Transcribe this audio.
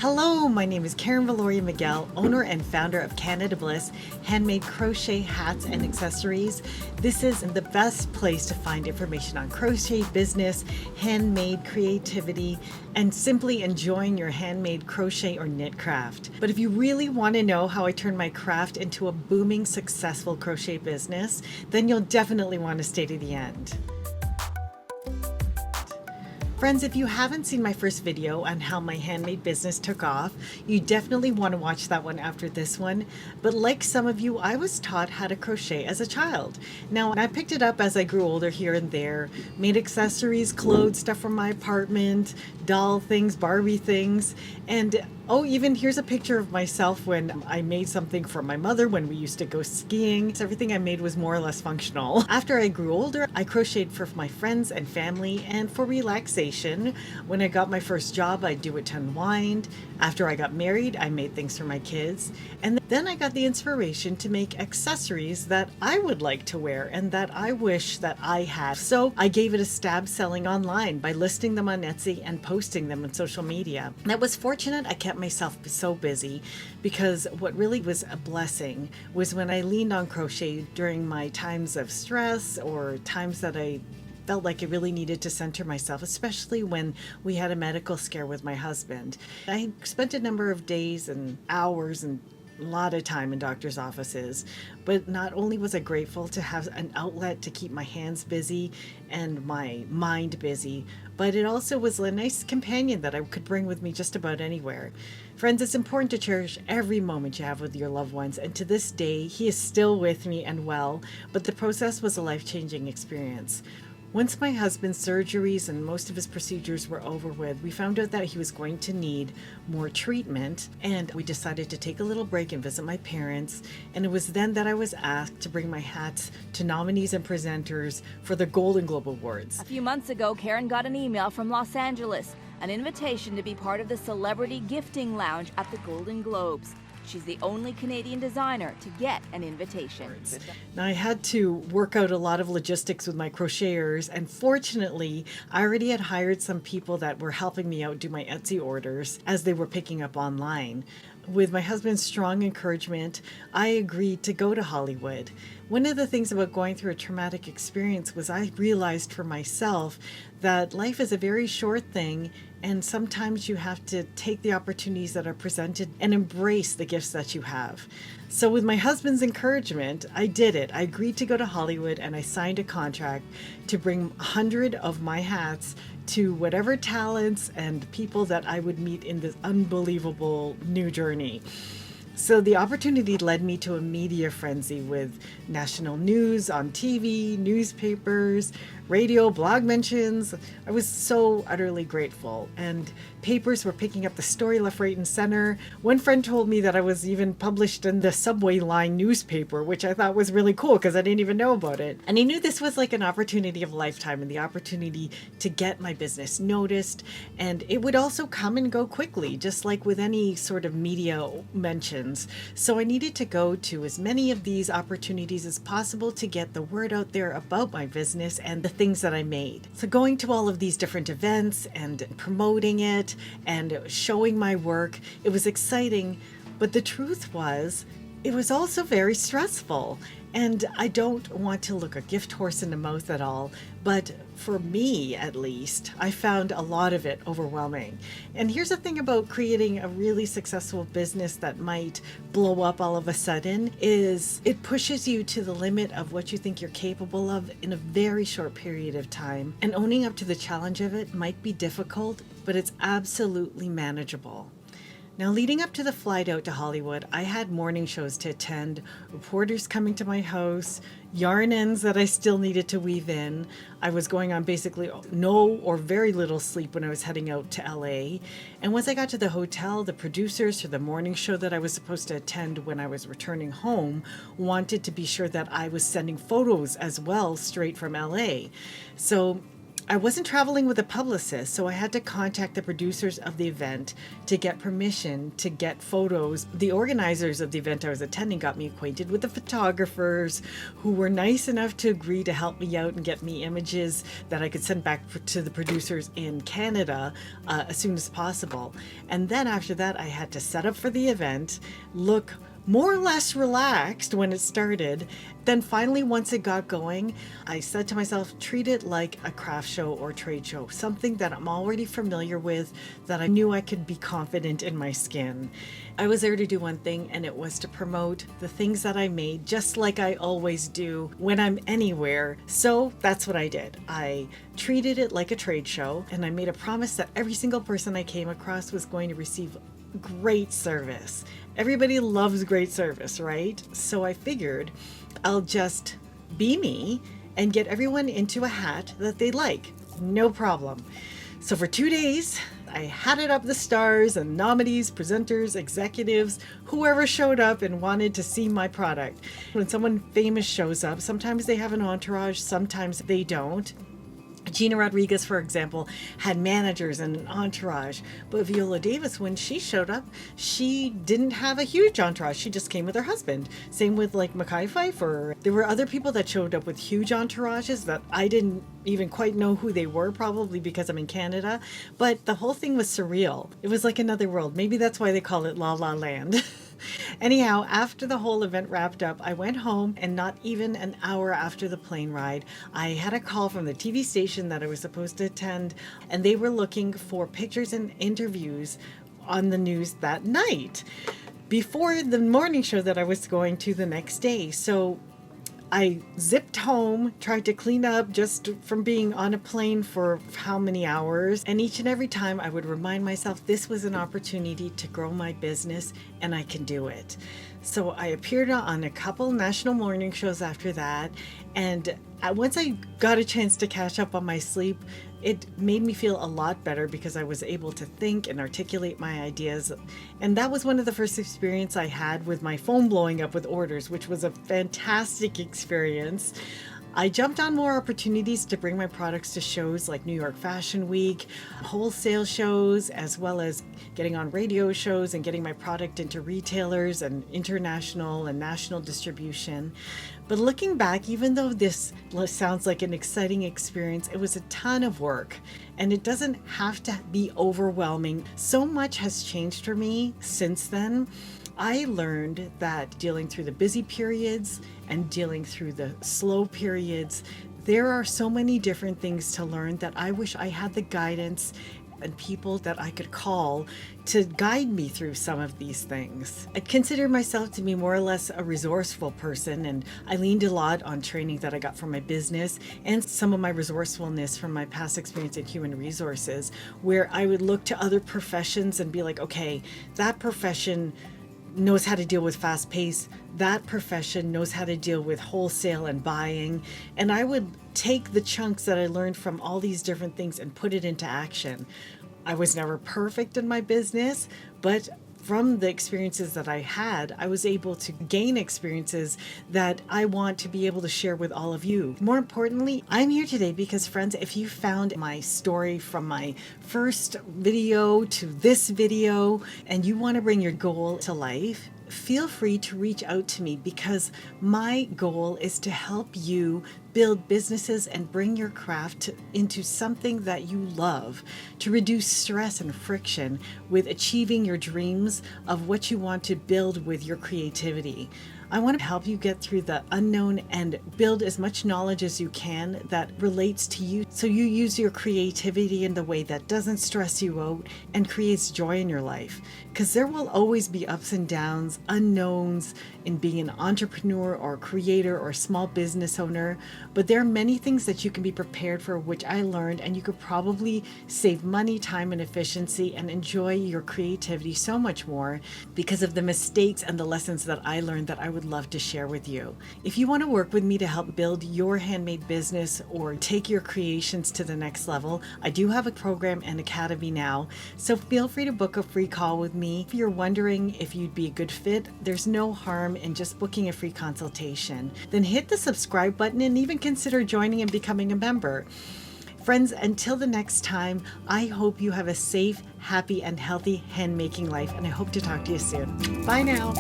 Hello, my name is Viloria-Miguel, owner and founder of Canada Bliss, handmade crochet hats and accessories. This is the best place to find information on crochet business, handmade creativity, and simply enjoying your handmade crochet or knit craft. But if you really want to know how I turned my craft into a booming, successful crochet business, then you'll definitely want to stay to the end. Friends, if you haven't seen my first video on how my handmade business took off, you definitely want to watch that one after this one. But like some of you, I was taught how to crochet as a child. Now, I picked it up as I grew older here and there, made accessories, clothes, stuff from my apartment, doll things, Barbie things, and oh, even here's a picture of myself when I made something for my mother when we used to go skiing. So everything I made was more or less functional. After I grew older, I crocheted for my friends and family and for relaxation. When I got my first job, I'd do it to unwind. After I got married, I made things for my kids. And then I got the inspiration to make accessories that I would like to wear and that I wish that I had. So I gave it a stab selling online by listing them on Etsy and posting them on social media. And I was fortunate I kept myself so busy, because what really was a blessing was when I leaned on crochet during my times of stress or times that I felt like I really needed to center myself, especially when we had a medical scare with my husband. I spent a number of days and hours and a lot of time in doctor's offices, but not only was I grateful to have an outlet to keep my hands busy and my mind busy, but it also was a nice companion that I could bring with me just about anywhere. Friends, it's important to cherish every moment you have with your loved ones, and to this day, he is still with me and well, but the process was a life-changing experience. Once my husband's surgeries and most of his procedures were over with, we found out that he was going to need more treatment, and we decided to take a little break and visit my parents. And it was then that I was asked to bring my hats to nominees and presenters for the Golden Globe Awards. A few months ago, Karen got an email from Los Angeles, an invitation to be part of the Celebrity Gifting Lounge at the Golden Globes. She's the only Canadian designer to get an invitation. Now, I had to work out a lot of logistics with my crocheters, and fortunately, I already had hired some people that were helping me out do my Etsy orders as they were picking up online. With my husband's strong encouragement, I agreed to go to Hollywood. One of the things about going through a traumatic experience was I realized for myself that life is a very short thing, and sometimes you have to take the opportunities that are presented and embrace the gifts that you have. So with my husband's encouragement, I did it. I agreed to go to Hollywood, and I signed a contract to bring 100 of my hats to whatever talents and people that I would meet in this unbelievable new journey. So the opportunity led me to a media frenzy with national news on TV, newspapers, radio, blog mentions. I was so utterly grateful, and papers were picking up the story left, right, and center. One friend told me that I was even published in the subway line newspaper, which I thought was really cool because I didn't even know about it. And I knew this was like an opportunity of a lifetime, and the opportunity to get my business noticed. And it would also come and go quickly, just like with any sort of media mentions. So I needed to go to as many of these opportunities as possible to get the word out there about my business and the things that I made. So going to all of these different events and promoting it and showing my work, it was exciting, but the truth was, it was also very stressful. And I don't want to look a gift horse in the mouth at all, but for me at least, I found a lot of it overwhelming. And here's the thing about creating a really successful business that might blow up all of a sudden, is it pushes you to the limit of what you think you're capable of in a very short period of time. And owning up to the challenge of it might be difficult, but it's absolutely manageable. Now, leading up to the flight out to Hollywood, I had morning shows to attend, reporters coming to my house, yarn ends that I still needed to weave in. I was going on basically no or very little sleep when I was heading out to LA. And once I got to the hotel, the producers for the morning show that I was supposed to attend when I was returning home wanted to be sure that I was sending photos as well straight from LA. So I wasn't traveling with a publicist, so I had to contact the producers of the event to get permission to get photos. The organizers of the event I was attending got me acquainted with the photographers who were nice enough to agree to help me out and get me images that I could send back to the producers in Canada as soon as possible. And then after that, I had to set up for the event, look more or less relaxed when it started. Then finally, once it got going, I said to myself, treat it like a craft show or trade show, something that I'm already familiar with, that I knew I could be confident in my skin. I was there to do one thing, and it was to promote the things that I made, just like I always do when I'm anywhere. So that's what I did. I treated it like a trade show, and I made a promise that every single person I came across was going to receive great service. Everybody loves great service, right? So I figured I'll just be me and get everyone into a hat that they like. No problem. So for 2 days, I had it up the stars and nominees, presenters, executives, whoever showed up and wanted to see my product. When someone famous shows up, sometimes they have an entourage, sometimes they don't. Gina Rodriguez, for example, had managers and an entourage, but Viola Davis, when she showed up, she didn't have a huge entourage. She just came with her husband. Same with like Mackay Pfeiffer. There were other people that showed up with huge entourages that I didn't even quite know who they were, probably because I'm in Canada, but the whole thing was surreal. It was like another world. Maybe that's why they call it La La Land. Anyhow, after the whole event wrapped up, I went home, and not even an hour after the plane ride, I had a call from the TV station that I was supposed to attend, and they were looking for pictures and interviews on the news that night before the morning show that I was going to the next day. So I zipped home, tried to clean up just from being on a plane for how many hours. And each and every time I would remind myself this was an opportunity to grow my business and I can do it. So I appeared on a couple national morning shows after that. And once I got a chance to catch up on my sleep, it made me feel a lot better because I was able to think and articulate my ideas. And that was one of the first experience I had with my phone blowing up with orders, which was a fantastic experience. I jumped on more opportunities to bring my products to shows like New York Fashion Week, wholesale shows, as well as getting on radio shows and getting my product into retailers and international and national distribution. But looking back, even though this sounds like an exciting experience, it was a ton of work, and it doesn't have to be overwhelming. So much has changed for me since then. I learned that dealing through the busy periods and dealing through the slow periods, there are so many different things to learn that I wish I had the guidance and people that I could call to guide me through some of these things. I consider myself to be more or less a resourceful person, and I leaned a lot on training that I got from my business and some of my resourcefulness from my past experience in human resources, where I would look to other professions and be like, okay, that profession knows how to deal with fast pace. That profession knows how to deal with wholesale and buying. And I would take the chunks that I learned from all these different things and put it into action. I was never perfect in my business, but from the experiences that I had, I was able to gain experiences that I want to be able to share with all of you. More importantly, I'm here today because, friends, if you found my story from my first video to this video and you want to bring your goal to life, feel free to reach out to me, because my goal is to help you build businesses and bring your craft into something that you love, to reduce stress and friction with achieving your dreams of what you want to build with your creativity. I want to help you get through the unknown and build as much knowledge as you can that relates to you, so you use your creativity in the way that doesn't stress you out and creates joy in your life. Because there will always be ups and downs, unknowns in being an entrepreneur or creator or small business owner, but there are many things that you can be prepared for, which I learned, and you could probably save money, time, and efficiency and enjoy your creativity so much more because of the mistakes and the lessons that I learned that I would love to share with you. If you want to work with me to help build your handmade business or take your creations to the next level, I do have a program and academy now, so feel free to book a free call with me. If you're wondering if you'd be a good fit, there's no harm in just booking a free consultation. Then hit the subscribe button and even consider joining and becoming a member. Friends, until the next time, I hope you have a safe, happy, and healthy handmaking life, and I hope to talk to you soon. Bye now.